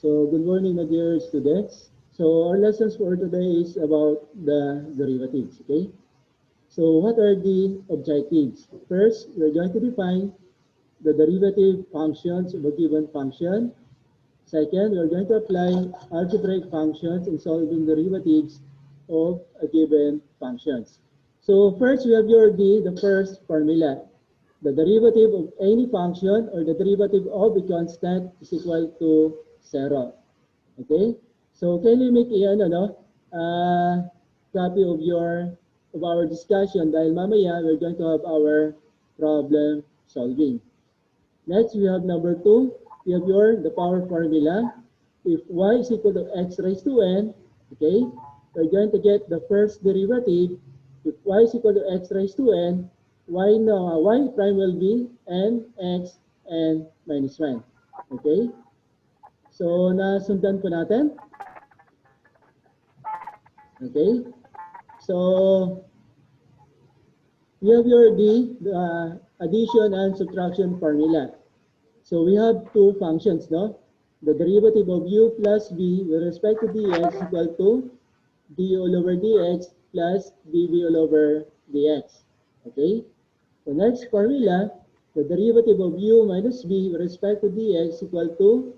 So good morning, my dear students. So our lessons for today is about the derivatives, okay? So what are the objectives? First, we're going to define the derivative functions of a given function. Second, we're going to apply algebraic functions in solving derivatives of a given functions. So first, we have the first formula. The derivative of any function or the derivative of a constant is equal to 0. Okay? So can you make a copy of our discussion dahil mamaya we're going to have our problem solving. Next, we have number 2. We have the power formula. If y is equal to x raised to n, okay, we're going to get the first derivative. If y is equal to x raised to n, y prime will be n x n minus 1. Okay? So, nasundan po natin. Okay? So, we have the addition and subtraction formula. So, we have two functions, no? The derivative of u plus v with respect to dx is equal to du all over dx plus dv all over dx. Okay? The next formula, the derivative of u minus v with respect to dx is equal to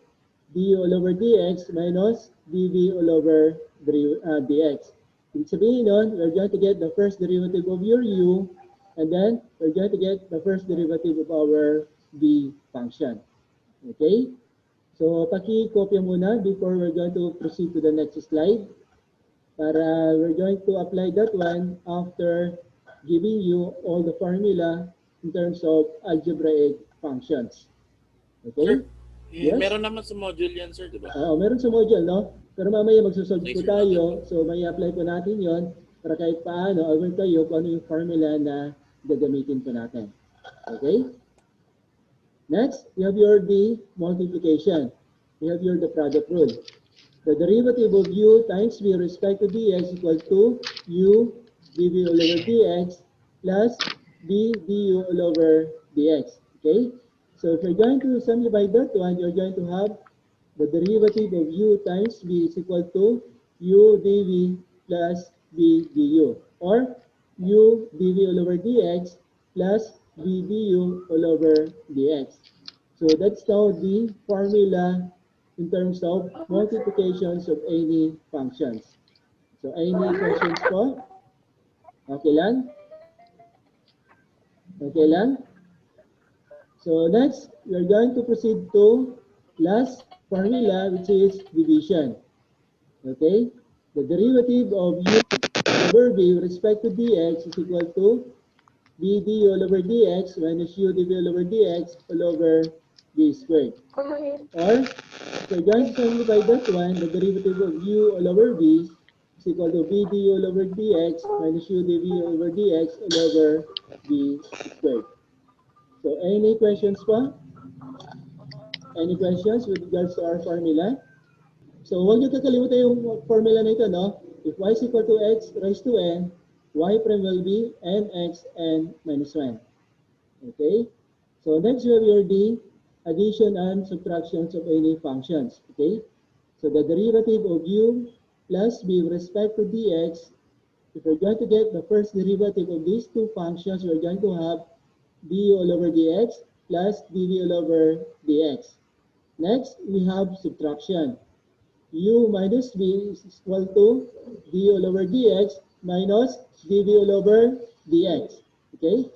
du all over dx minus dv all over dx. Ibig sabihin nun, we're going to get the first derivative of your u, and then we're going to get the first derivative of our v function. Okay? So, paki-copy muna before we're going to proceed to the next slide. Para we're going to apply that one after giving you all the formula in terms of algebraic functions. Okay? Sir, Yes? meron naman sa module yan, sir, di ba? Oo, meron sa module, no? Pero mamaya magsusolve po tayo. So, may apply po natin yon para kahit paano, aware kayo kung ano yung formula na gagamitin po natin. Okay? Next, you have the multiplication. You have the product rule. The derivative of u times v respect to dx equal to u dv all over dx plus v du all over dx. Okay? So if you're going to simplify that one, you're going to have the derivative of u times v is equal to u dv plus v du, or u dv all over dx plus v du all over dx. So that's now the formula in terms of multiplications of any functions. So any questions po? Okay lang? Okay lang? So next, we're going to proceed to last formula, which is division. Okay? The derivative of u over v with respect to dx is equal to v du all over dx minus u dv all over dx all over v squared. Or, if we're going to simplify that one, the derivative of u all over v is equal to v du all over dx minus u dv all over dx all over v squared. So, any questions pa? Any questions with regards to our formula? So, huwag niyo kakalimutan yung formula na ito, no? If y is equal to x raised to n, y prime will be nx n minus 1. Okay? So, next you have the addition and subtractions of any functions. Okay? So, the derivative of u plus v with respect to dx, if we're going to get the first derivative of these two functions, we're going to have du all over dx plus dv all over dx. Next, we have subtraction. U minus v is equal to du all over dx minus dv all over dx. Okay?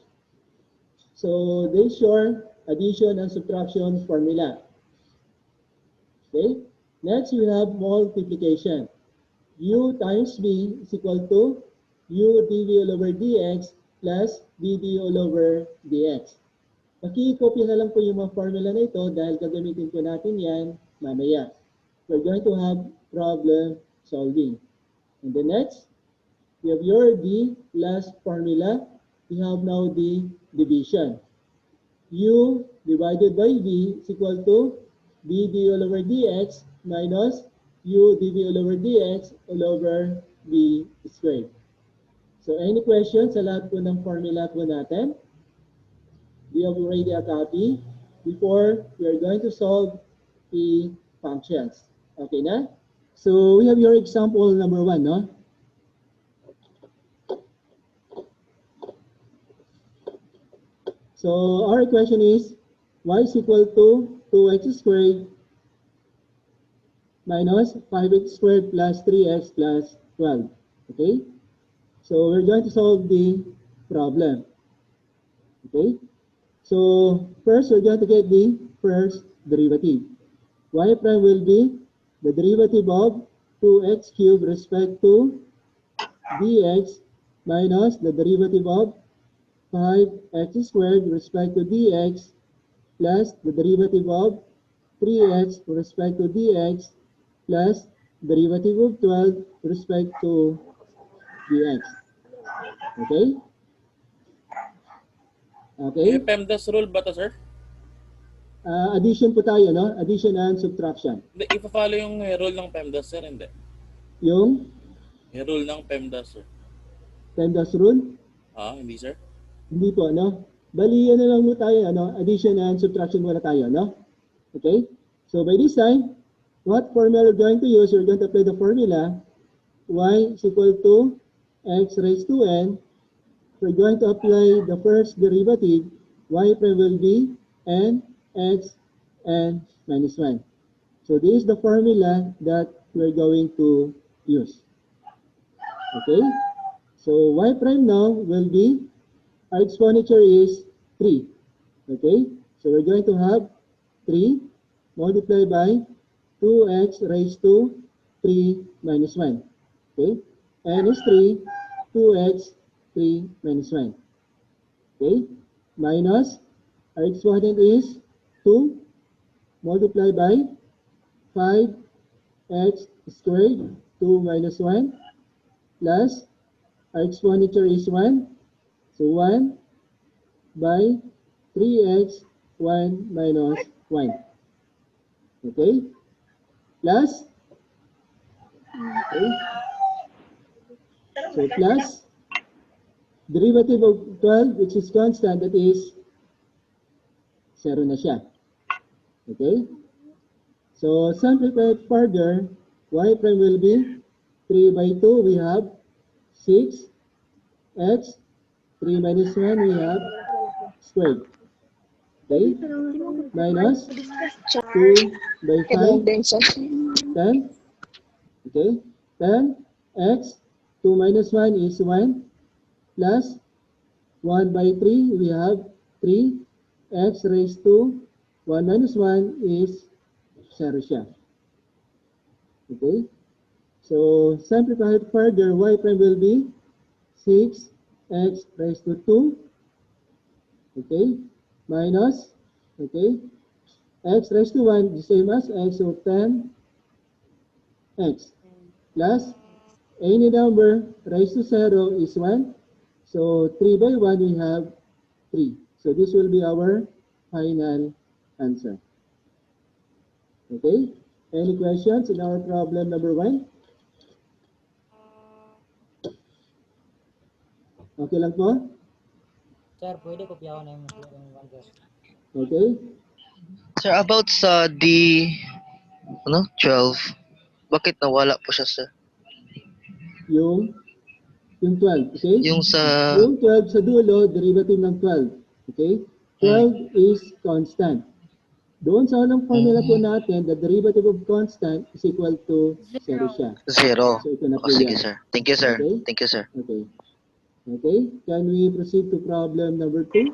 So, this is your addition and subtraction formula. Okay? Next, we have multiplication. U times v is equal to u dv all over dx plus dd all over dx. Paki-copy na lang po yung mga formula na ito dahil gagamitin po natin yan mamaya. We're going to have problem solving. And the next, we have the last formula. We have now the division. U divided by v is equal to v d all over dx minus u dv all over dx all over v squared. So any questions sa lahat po ng formula po natin? We have already a copy before we are going to solve the functions. Okay na? So we have your example number 1, no? So our equation is y is equal to 2x squared minus 5x squared plus 3x plus 12. Okay? So we're going to solve the problem. Okay? So first we're going to get the first derivative. Y prime will be the derivative of 2x cubed respect to dx minus the derivative of 5x squared with respect to dx plus the derivative of 3x with respect to dx plus derivative of 12 with respect to dx. Okay? Okay? Yung PEMDAS rule ba to, sir? Addition po tayo, no? Addition and subtraction. Hindi, ipa-follow yung rule ng PEMDAS, sir, hindi. Yung Yung rule ng PEMDAS, sir. PEMDAS rule, Hindi, sir? hindi po, no? Bali, ano lang mo tayo, ano? Addition and subtraction muna tayo, no? Okay? So by this time, what formula we're going to use? We're going to apply the formula y is equal to x raised to n. We're going to apply the first derivative. Y prime will be n x n minus 1. So this is the formula that we're going to use. Okay? So y prime now will be, our exponential is 3. Okay? So we're going to have 3 multiplied by 2x raised to 3 minus 1. Okay? N is 3, 2x, 3 minus 1. Okay? Minus, our exponent is 2 multiplied by 5x squared, 2 minus 1, plus, our exponditure is 1. So 1 by 3x, 1 minus 1. Okay? Plus, okay. So plus, derivative of 12, which is constant, that is 0 na siya. Okay? So simplify it further, y prime will be 3 by 2, we have 6, x, 3 minus 1, we have squared. Okay? Minus 2 by 5, 10. Okay? 10, x, 2 minus 1 is 1, plus 1 by 3, we have 3, x raised to 1 minus 1 is 0 siya. Okay? So, simplify it further, y prime will be 6, x raised to 2, okay, minus, okay, x raised to 1, the same as x, so 10, x, plus, any number raised to 0 is 1, so 3 by 1, we have 3. So, this will be our final answer. Okay? Any questions in our problem number 1? Okay lang po? Sir, pwede kopyawan na yung answer. Okay? Sir, about sa D 12, bakit nawala po siya, sir? Yung 12, okay? Yung sa Yung 12 sa dulo, derivative ng 12. Okay? 12 is constant. Doon sa unang formula po natin, the derivative of constant is equal to 0 siya. 0. So ito na po Sige, yan. sir. Thank you, sir. Okay? Thank you, sir. Okay. Okay, can we proceed to problem number 2?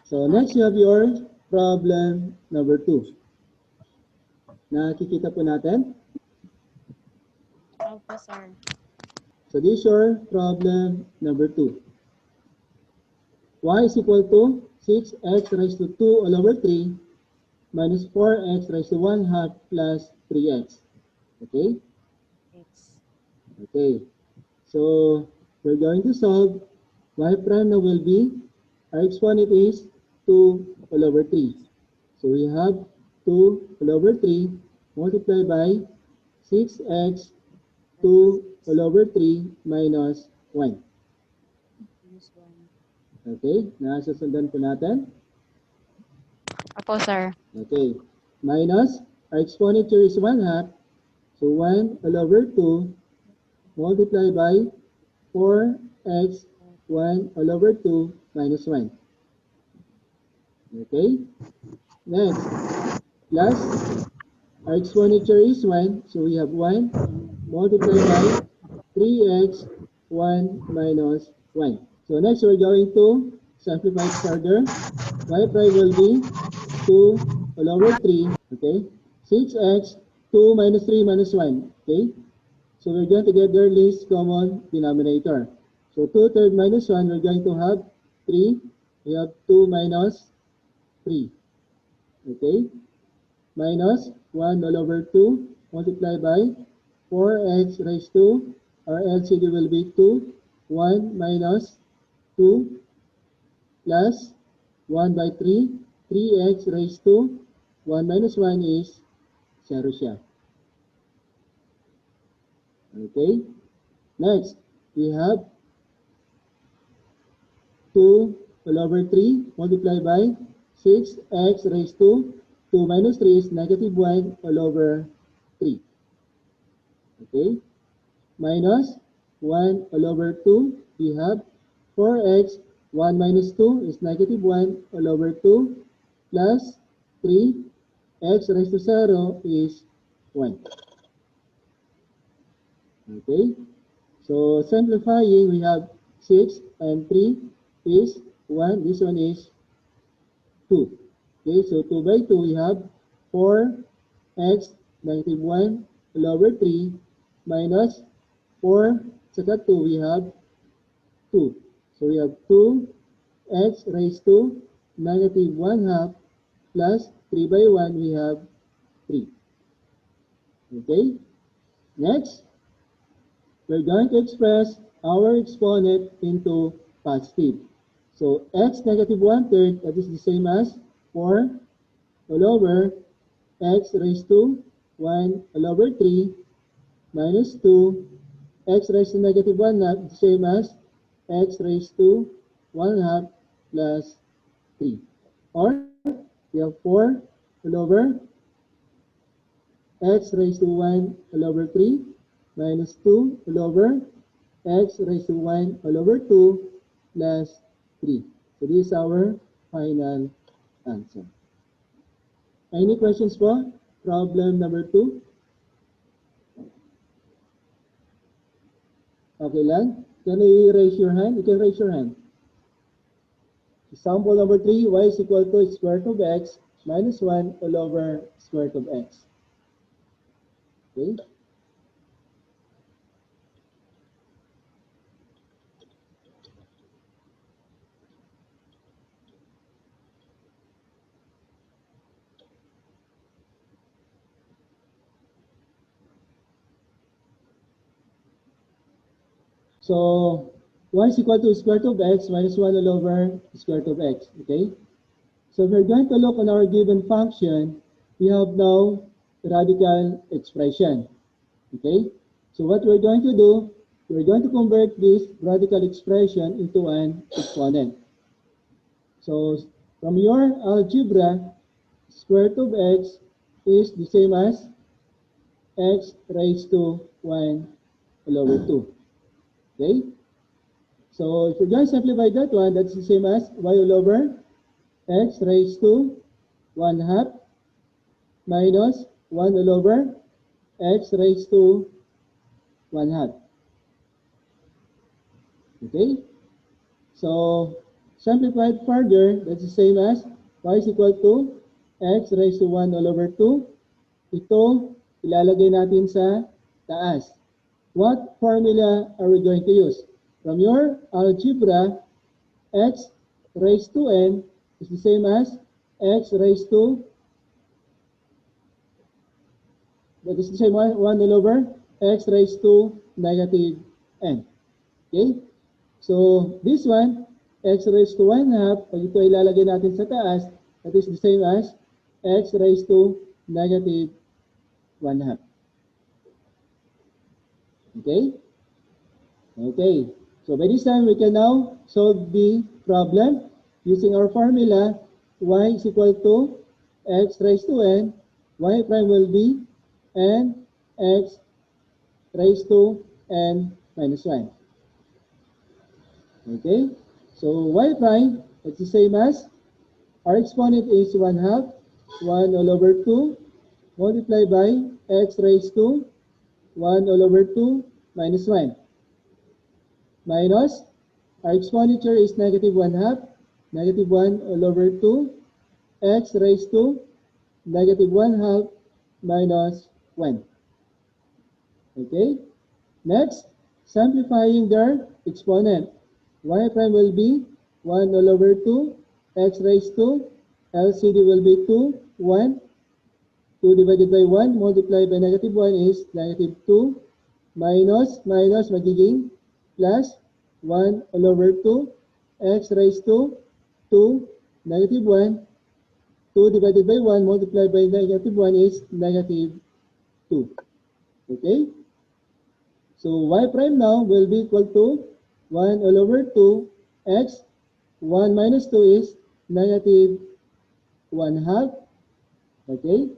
So next you have your problem number 2. Nakikita po natin? Opo, sir. So this is your problem number 2. Y is equal to 6x raised to 2 all over 3 minus 4x raised to 1 half plus 3x. Okay? Okay. So we're going to solve. Y prime now will be, our exponent is 2 all over 3. So we have 2 all over 3 multiplied by 6x 2 all over 3 minus 1. Okay, nasusundan po natin. Opo, sir. Okay, minus, our exponent here is 1 half, So 1 all over 2 multiplied by 4x 1 all over 2 minus 1. Okay? Next, plus our exponential is 1, so we have 1 multiplied by 3x 1 minus 1. So next, we're going to simplify it further. Y prime will be 2 all over 3, okay? 6x, 2 minus 3 minus 1, okay? So we're going to get their least common denominator. So 2 thirds minus 1, we're going to have 3. We have 2 minus 3, okay? Minus 1 all over 2 multiplied by 4x raised to, our LCD will be 2, 1 minus 2 plus 1 by 3, 3x raised to 1 minus 1 is 0 siya. Okay? Next, we have 2 all over 3 multiplied by 6x raised to 2 minus 3 is negative 1 all over 3. Okay? Minus 1 all over 2, we have 4x, 1 minus 2 is negative 1 all over 2, plus 3, x raised to 0 is 1. Okay? So, simplifying, we have 6 and 3 is 1. This one is 2. Okay, so 2 by 2, we have 4x negative 1 all over 3 minus 4 saka 2, we have 2. So we have 2x raised to negative 1 half plus 3 by 1, we have 3. Okay? Next, we're going to express our exponent into positive. So x negative 1/3, that is the same as 4 all over x raised to 1 all over 3 minus 2 x raised to negative 1 half, the same as x raised to 1 half plus 3. Or we have 4 all over x raised to 1 all over 3 minus 2 all over x raised to 1 all over 2 plus 3. So this is our final answer. Any questions po? Problem number 2? Okay lang? Can you raise your hand? You can raise your hand. Example number 3, y is equal to square root of x minus 1 all over square root of x. Okay? So, y is equal to square root of x minus 1 all over square root of x. Okay? So, if we're going to look on our given function, we have now radical expression. Okay? So, what we're going to do, we're going to convert this radical expression into an exponent. So, from your algebra, square root of x is the same as x raised to 1 all over 2. Okay? So, if you're going to simplify that one, that's the same as y all over x raised to 1 half minus 1 all over x raised to 1 half. Okay? So, simplified further, that's the same as y is equal to x raised to 1 all over 2. Ito, ilalagay natin sa taas. What formula are we going to use? From your algebra, x raised to n is the same as x raised to, that is the same 1 all over x raised to negative n. Okay? So, this one, x raised to 1 half, pag ito ilalagay natin sa taas, that is the same as x raised to negative 1 half. Okay? Okay. So by this time, we can now solve the problem using our formula. Y is equal to x raised to n. Y prime will be n x raised to n minus 1. Okay, so y prime, it's the same as our exponent is 1/2, 1 all over 2, multiplied by x raised to 1 all over 2 minus 1. Minus, our exponditure is negative 1/2, negative 1 all over 2, x raised to negative 1/2 minus 1. Okay, next, simplifying their exponent. Y prime will be 1 all over 2, x raised to, LCD will be 2, 1. 2 divided by 1 multiplied by negative 1 is negative 2, minus magiging plus 1 all over 2, x raised to 2, negative 1. 2 divided by 1 multiplied by negative 1 is negative 2. Okay? So y prime now will be equal to 1 all over 2, x, 1 minus 2 is negative 1/2, okay,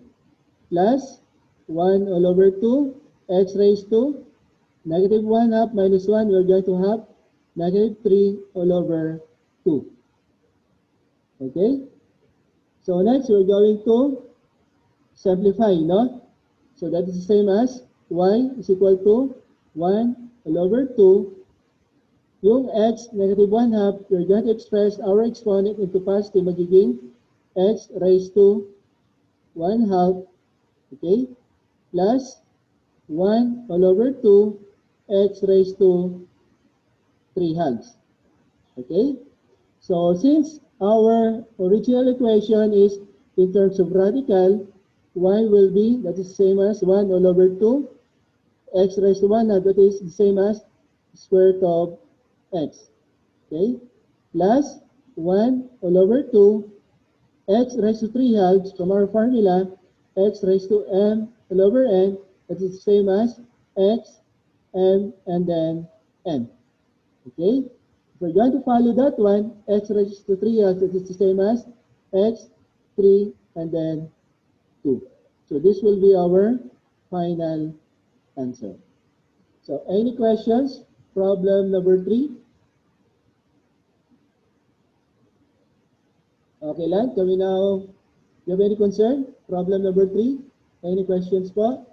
plus 1 all over 2, x raised to negative 1/2 minus 1, we're going to have negative 3 all over 2. Okay? So next, we're going to simplify, no? So that is the same as y is equal to 1 all over 2. Yung x, negative 1/2, we're going to express our exponent into positive, magiging x raised to 1/2, okay, plus 1 all over 2, x raised to 3/2. Okay? So since our original equation is in terms of radical, y will be, that is the same as 1 all over 2, x raised to 1/2, that is the same as square root of x. Okay? Plus 1 all over 2, x raised to 3/2 from our formula, x raised to m all over n, that is the same as x, m, and then n. Okay? If we're going to follow that one, x raised to 3/2, that is the same as x, 3, and then 2. So this will be our final answer. So any questions? Problem number 3. Okay lang, can we now, do you have any concern? Problem number 3. Any questions po?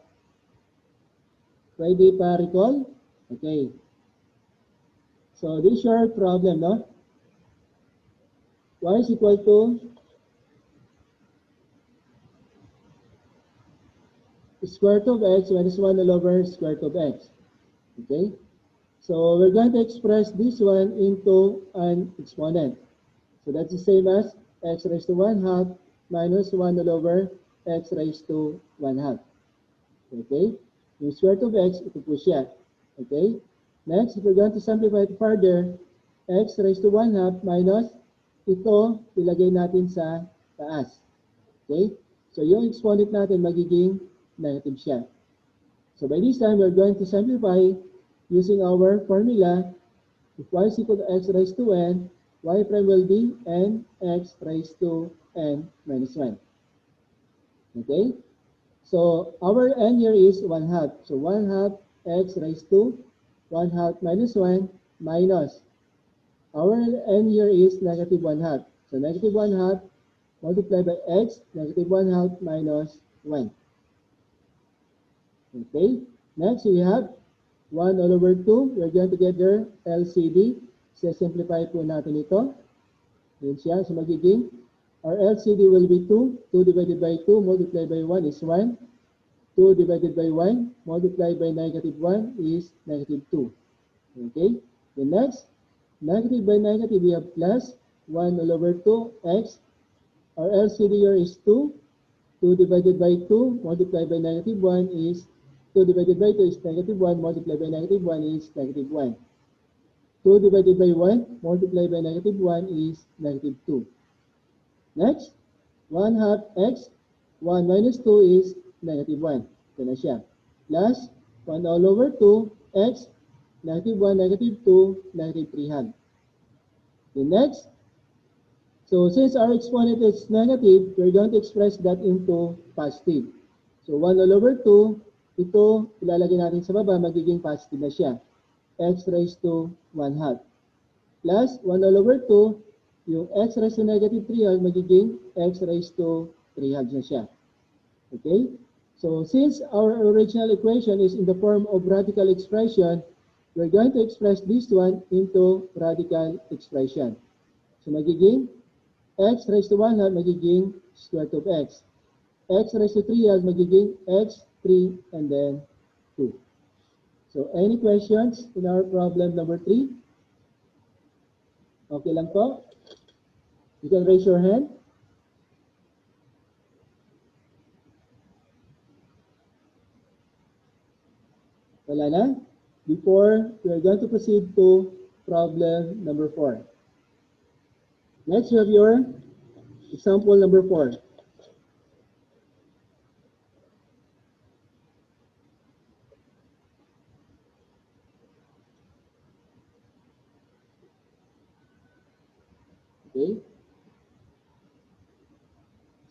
Pwede pa recall? Okay. So this is your problem, no? Y is equal to square root of x minus 1 all over square root of x. Okay? So we're going to express this one into an exponent. So that's the same as x raised to 1/2 minus 1 all over x raised to 1/2. Okay? Yung square root of x, ito po siya. Okay? Next, if we're going to simplify it further, x raised to 1/2 minus ito, ilagay natin sa taas. Okay? So yung exponent natin magiging negative siya. So by this time, we're going to simplify using our formula. If y is equal to x raised to n, y prime will be n x raised to n minus 1. Okay? So our n here is 1/2. So 1/2 x raised to 1/2 minus 1 minus. Our n here is negative 1/2. So negative 1/2 multiplied by x, negative 1/2 minus 1. Okay? Next, we have 1 all over 2. We're going to get their LCD. So simplify po natin ito. Yun siya. So magiging, our LCD will be 2. 2 divided by 2 multiplied by 1 is 1. 2 divided by 1 multiplied by negative 1 is negative 2. Okay? The next, negative by negative, we have plus 1 all over 2x. Our LCD here is 2. 2 divided by 2 multiplied by negative 1 is 2 divided by 2 is negative 1 multiplied by negative 1 is negative 1. 2 divided by 1 multiplied by negative 1 is negative 2. Next, 1/2 x, 1 minus 2 is negative 1. Ito na siya. Plus 1 all over 2 x, negative 1, negative 2, negative 3/2. The next, so since our exponent is negative, we're going to express that into positive. So 1 all over 2 ito ilalagay natin sa baba, magiging positive na siya. X raised to 1/2. Plus 1 all over 2, yung x raised to negative 3/2 magiging x raised to 3/2 na siya. Okay? So since our original equation is in the form of radical expression, we're going to express this one into radical expression. So magiging x raised to 1/2 magiging square root of x. X raised to 3/2 magiging x, 3, and then 2. So any questions in our problem number 3? Okay lang po? You can raise your hand. Wala na? Before, we are going to proceed to problem number 4. Next, you have your example number 4. Okay?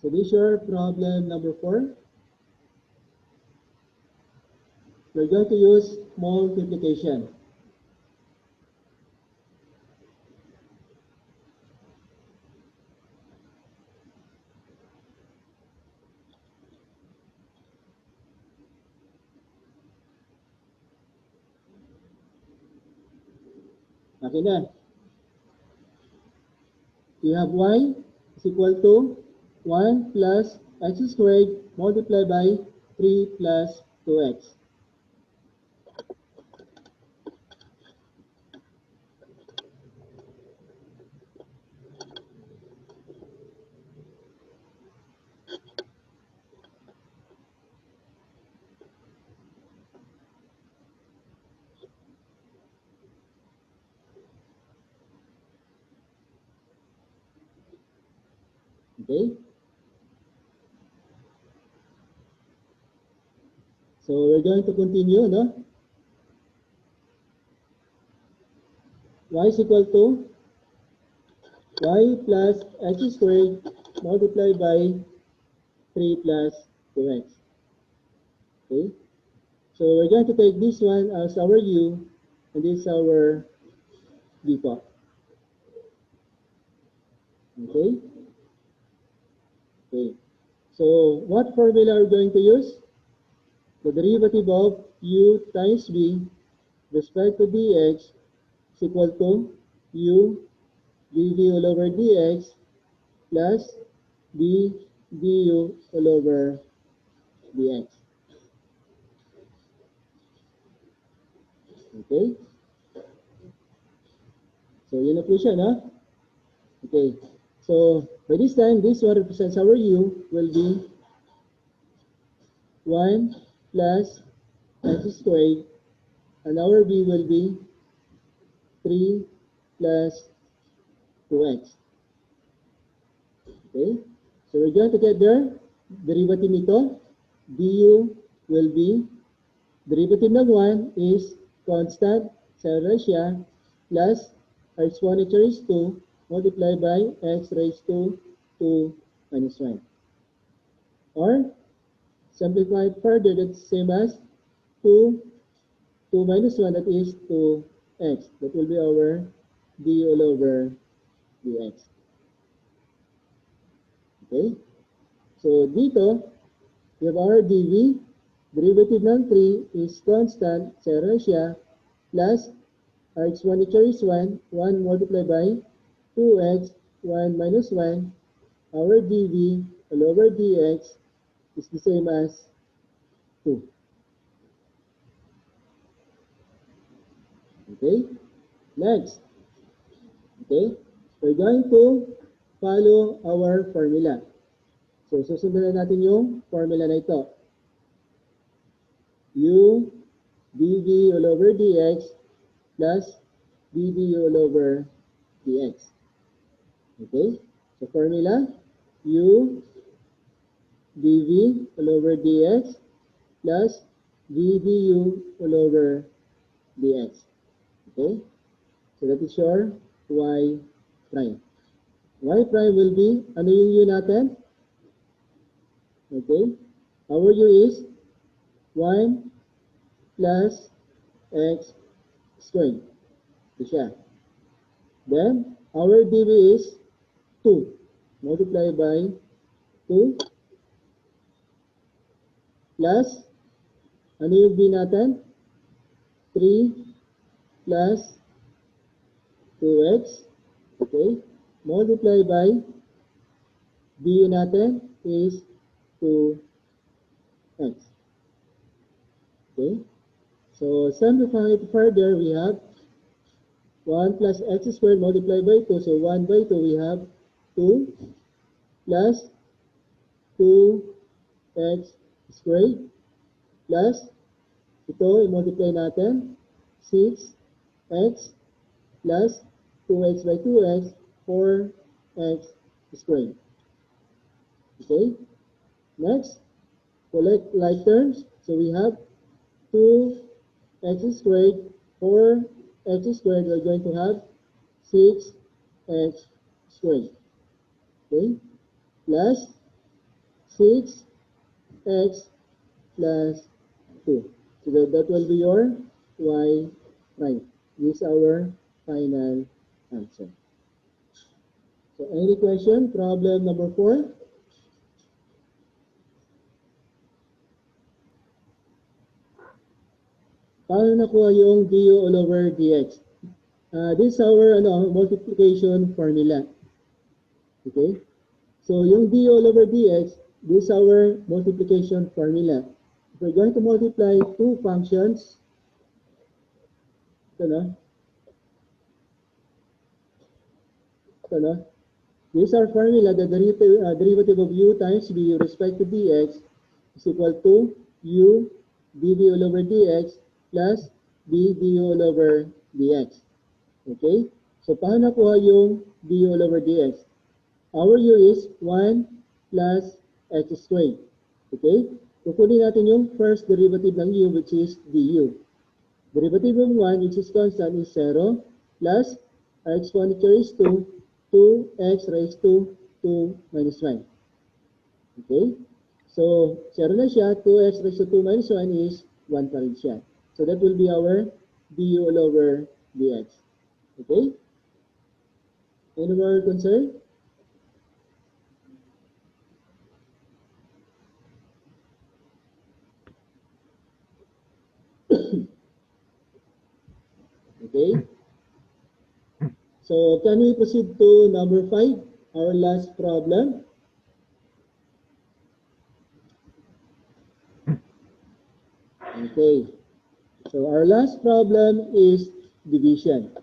So this is your problem number 4. We're going to use multiplication. Okay na. You have y is equal to 1 plus x squared multiplied by 3 plus 2x. Okay? So we're going to continue, no? Y is equal to y plus x squared multiplied by 3 plus 2x. Okay? So we're going to take this one as our u, and this is our v po. Okay? Okay. So what formula are we going to use? The derivative of u times v with respect to dx is equal to u dv all over dx plus d du all over dx. Okay? So yun na po siya, no? Okay. So by this time, this one represents our u will be 1 plus x squared, and our v will be 3 plus 2x. Okay? So we're going to get the derivative nito. Du will be, derivative ng 1 is constant sa ratio plus our exponential is 2 multiplied by x raised to 2 minus 1. Or, simplified further, that's same as 2 minus 1, that is 2x. That will be our d all over dx. Okay? So, dito, we have our dv. Derivative ng 3 is constant sa ratio plus our exponential is 1. 1 multiplied by 2x, 1 minus 1. Our dv all over dx is the same as 2. Okay? Next. Okay? We're going to follow our formula. So, susundan natin yung formula na ito. U dv all over dx plus ddu all over dx. Okay? So, formula, u dv all over dx plus ddu all over dx. Okay? So, that is your y prime. Y prime will be, ano yung u natin? Okay? Our u is 1 plus x squared. Ito siya. Then, our dv is 2 multiplied by 2 plus, ano yung b natin? 3 plus 2x, okay, multiplied by b natin is 2x. Okay, so simplify it further, we have 1 plus x squared multiplied by 2, so 1 by 2 we have 2 plus 2x squared plus ito, i-multiply natin 6x plus 2x by 2x 4x squared. Okay, next collect like terms, so we have 2x squared 4x squared, we're going to have 6x squared. Okay, plus 6x plus 2. So that will be your y prime. This is our final answer. So any question? Problem number 4. Paano nakuha yung du all over dx? This is our multiplication formula. Okay? So yung du all over dx, this is our multiplication formula. If we're going to multiply two functions, ito na. This is our formula, the derivative of u times v with respect to dx is equal to u dv all over dx plus b du all over dx. Okay? So, paano nakuha yung du all over dx? Our u is 1 plus x squared. Okay? Kukunin natin yung first derivative ng u, which is du. Derivative of 1, which is constant, is 0 plus our exponent here is 2, 2x raised to 2 minus 1. Okay? So, 0 na siya, 2x raised to 2 minus 1 is 1 pa rin siya. So, that will be our du all over dx. Okay? Any more concern? Okay? So, can we proceed to number 5, our last problem? Okay. So, our last problem is division.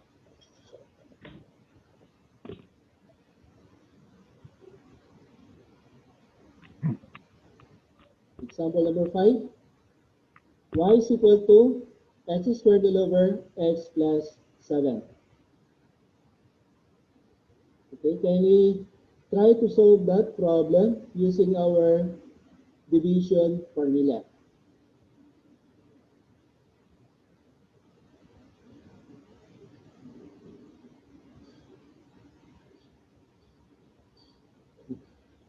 Example number 5. Y is equal to x squared all over x plus 7. Okay, can we try to solve that problem using our division formula?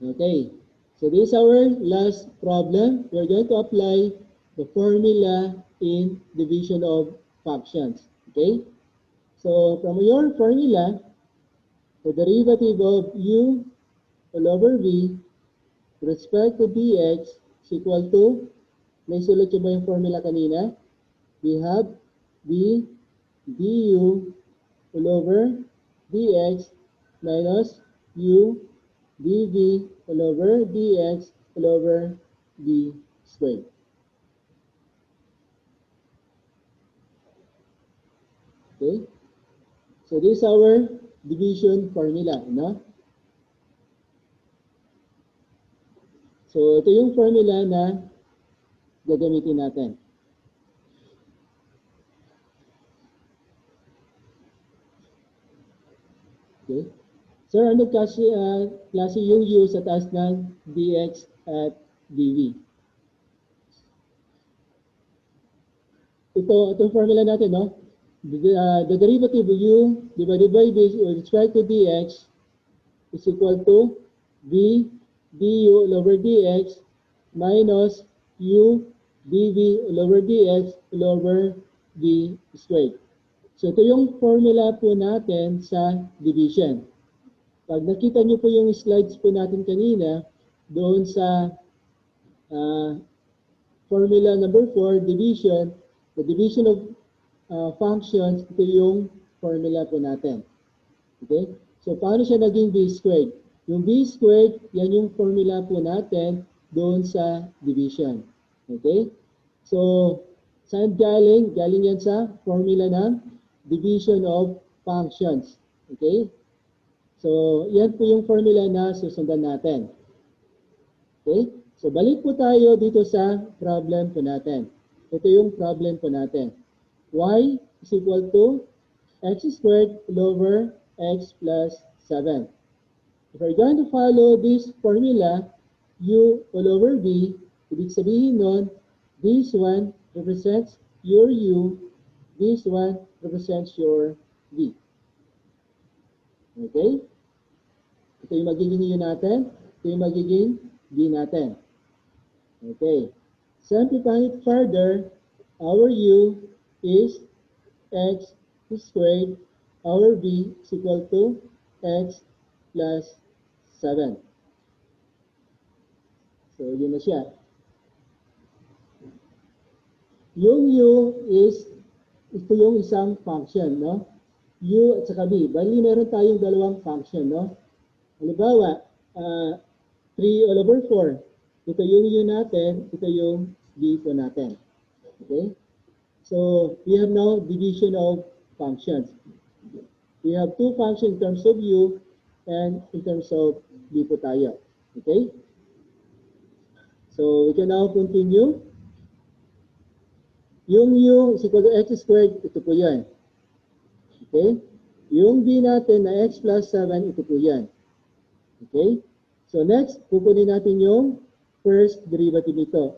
Okay, so this is our last problem. We're going to apply the formula in division of fractions. Okay, so from your formula, the derivative of u all over v with respect to dx is equal to, naisulat nyo ba yung formula kanina? We have d du all over dx minus u dv all over dx all over d squared. Okay, so this is our division formula, no? So ito yung formula na gagamitin natin. Okay. Sir, ano klase yung u sa taas ng dx at dv? Itong formula natin, no? The derivative of u divided by v with respect to dx is equal to v du all over dx minus u dv all over dx all over d squared. So ito yung formula po natin sa division. Pag nakita niyo po yung slides po natin kanina, doon sa formula number 4, division, the division of functions, ito yung formula po natin. Okay? So paano siya naging b squared? Yung b squared, yan yung formula po natin doon sa division. Okay? So, saan galing? Galing yan sa formula ng division of functions. Okay? So, yan po yung formula na susundan natin. Okay? So, balik po tayo dito sa problem po natin. Ito yung problem po natin. Y is equal to x squared all over x plus 7. If we're going to follow this formula, u all over v, ibig sabihin nun, this one represents your u, this one represents your v. Okay? Ito yung magiging u natin, ito yung magiging v natin. Okay. Simplifying it further, our u is x squared, our v is equal to x plus 7. So, yun na siya. Yung u is, ito yung isang function, no? U at saka v. Bali, meron tayong dalawang function, no? Halimbawa, 3 all over 4. Ito yung u natin, ito yung v po natin. Okay? So, we have now division of functions. We have two functions in terms of u and in terms of v po tayo. Okay? So, we can now continue. Yung u is equal to x squared, ito po yan. Okay? Yung v natin na x plus 7, ito po yan. Okay? So next, kukunin natin yung first derivative nito.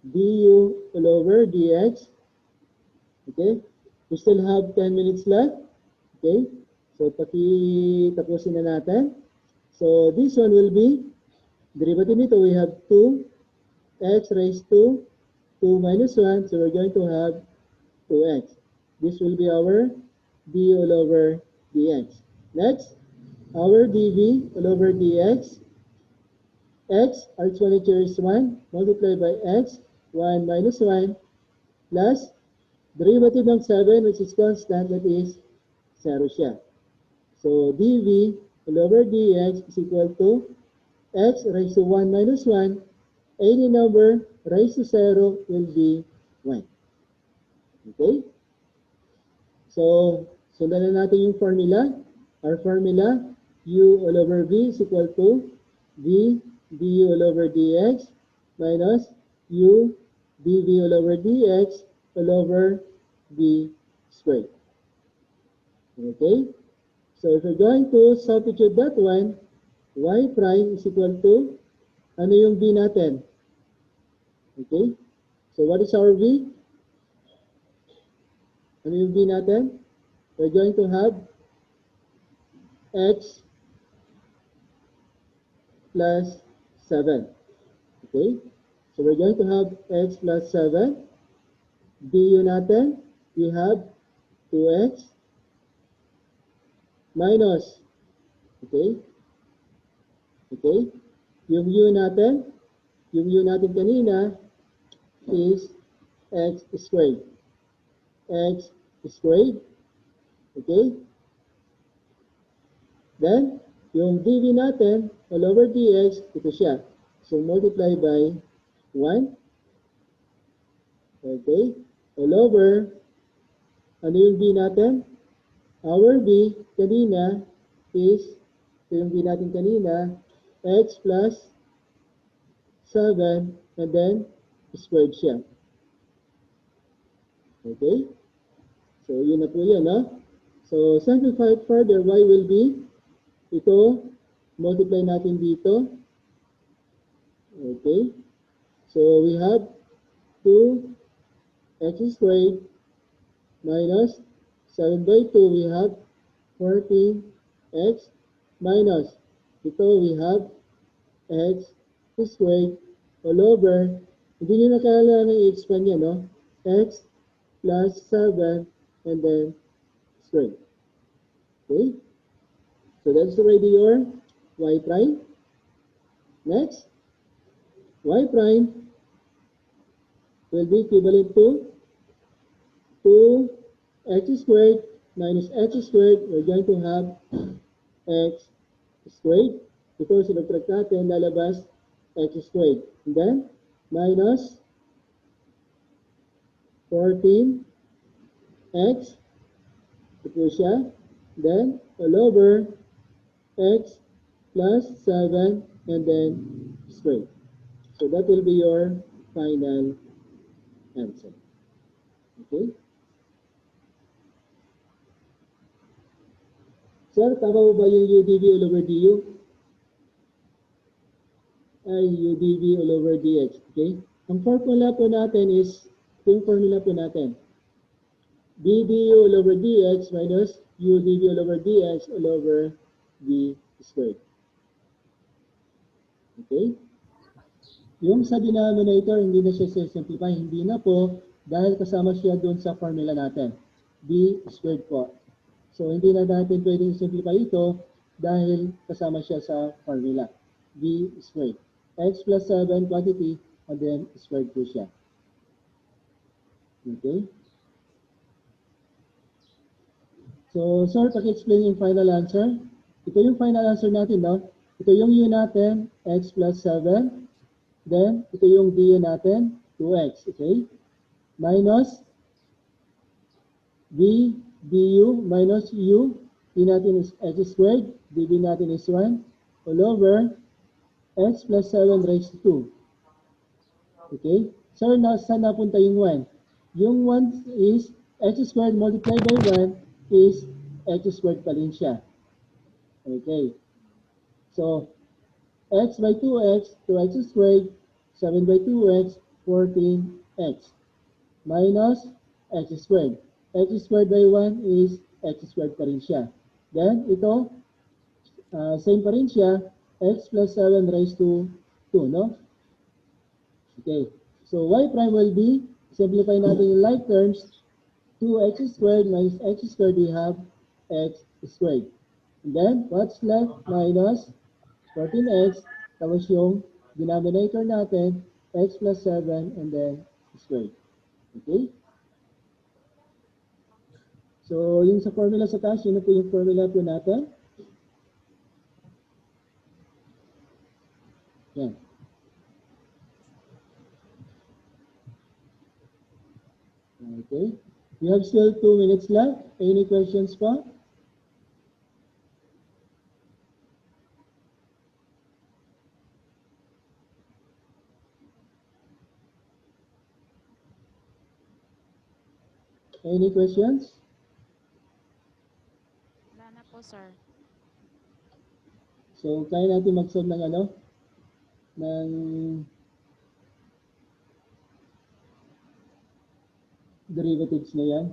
du all over dx. Okay? We still have 10 minutes left. Okay? So tapusin na natin. So this one will be, derivative nito, we have 2x raised to 2 minus 1, so we're going to have 2x. This will be our d all over dx. Next, our dv all over dx. X, our exponential is 1, multiplied by x, 1 minus 1, plus derivative ng 7, which is constant, that is 0 siya. So, dv all over dx is equal to x raised to 1 minus 1, any number raised to 0 will be 1. Okay? So, sundan na natin yung formula. Our formula, u all over v is equal to v du all over dx minus u dv all over dx all over v squared. Okay? So, if we're going to substitute that one, y prime is equal to, ano yung v natin? Okay? So, what is our v? Ano yung v natin? We're going to have x plus 7. Okay? So, we're going to have x plus 7. du natin, we have 2x minus, okay? Okay? Yung u natin kanina is x squared. X squared. Okay? Then, yung dv natin, all over dx, ito siya. So, multiply by 1. Okay? All over, ano yung v natin? Our v kanina is, ito yung v natin kanina, x plus 7, and then, squared siya. Okay? So, yun na po yan, no? So, simplify it further, y will be, ito, multiply natin dito. Okay? So, we have 2x squared minus 7 by 2, we have 14x minus, ito we have x squared all over Hindi nyo na kailangan i-expand yan, no? X plus 7 and then squared. Okay? So that's already your y prime. Next, y prime will be equivalent to 2x squared minus x squared. We're going to have x squared. Ito, sinubtract natin, lalabas x squared. And then, minus 14x. Ito siya. Then, all over x plus 7 and then squared. So that will be your final answer. Okay? Sir, tama mo ba yung UDV all over DU? Ay, UDV all over DX. Okay? Ang formula po natin is, yung formula po natin. BDU all over DX minus UDV all over DX all over D squared. Okay? Yung sa denominator, hindi na siya simplify. Hindi na po dahil kasama siya doon sa formula natin. D squared po. So, hindi na natin pwedeng simplify ito dahil kasama siya sa formula. D squared. X plus 7 quantity and then squared po siya. Okay? So, sir, paki-explain yung final answer. Ito yung final answer natin, no? Ito yung U natin, X plus 7. Then, ito yung DU natin, 2X. Okay? Minus D du minus U. D natin is X squared. DB natin is 1. All over X plus 7 raised to 2. Okay? So, saan napunta yung 1? Yung 1 is X squared multiplied by 1 is X squared pa rin siya. Okay. So, X by 2X, 2X squared, 7 by 2X, 14X. Minus X squared. X squared by 1 is X squared pa rin siya. Then, ito, same pa rin siya, X plus 7 raised to 2, no? Okay. So, Y prime will be, simplify natin yung like terms, 2x squared minus x squared, we have x squared. And then, what's left? Minus 14x, tapos yung denominator natin, x plus 7, and then squared. Okay? So, yung sa formula sa taas, yun na po yung formula po natin. Yan. Okay. We have still 2 minutes left. Any questions pa? Any questions? Wala na po, sir. So, kaya natin mag-solve ng ano? Ng derivatives na yan.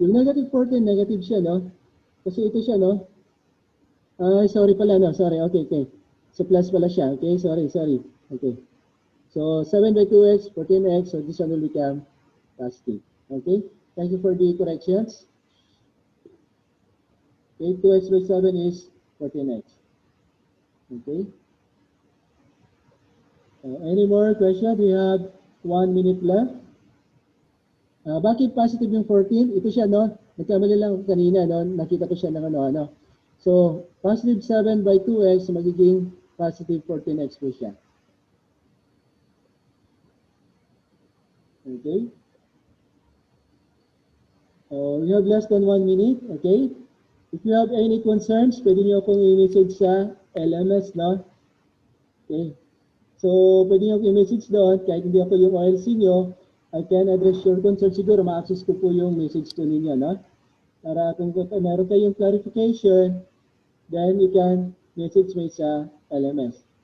Yung negative 14, negative siya, no? Kasi ito siya, no? Sorry pala, no? Sorry, okay, okay. So, plus pala siya, okay? Sorry. Okay. So, 7 by 2x, 14x, so this one will become positive. Okay? Thank you for the corrections. Okay, 2x by 7 is 14x. Okay? Any more questions? We have 1 minute left. Bakit positive yung 14? Ito siya, no? Nagkamali lang kanina, no? Nakita ko siya ng ano. So, positive 7 by 2x, magiging positive 14x po siya. Okay? We have less than 1 minute, okay? If you have any concerns, pwede nyo akong i-message sa LMS, no? Okay. So, pwede nyo i-message doon, kahit hindi ako yung OLC nyo, I can address your concern. Siguro, ma-access ko po yung message ko ninyo, no? Para kung meron kayong clarification, then you can message me sa LMS.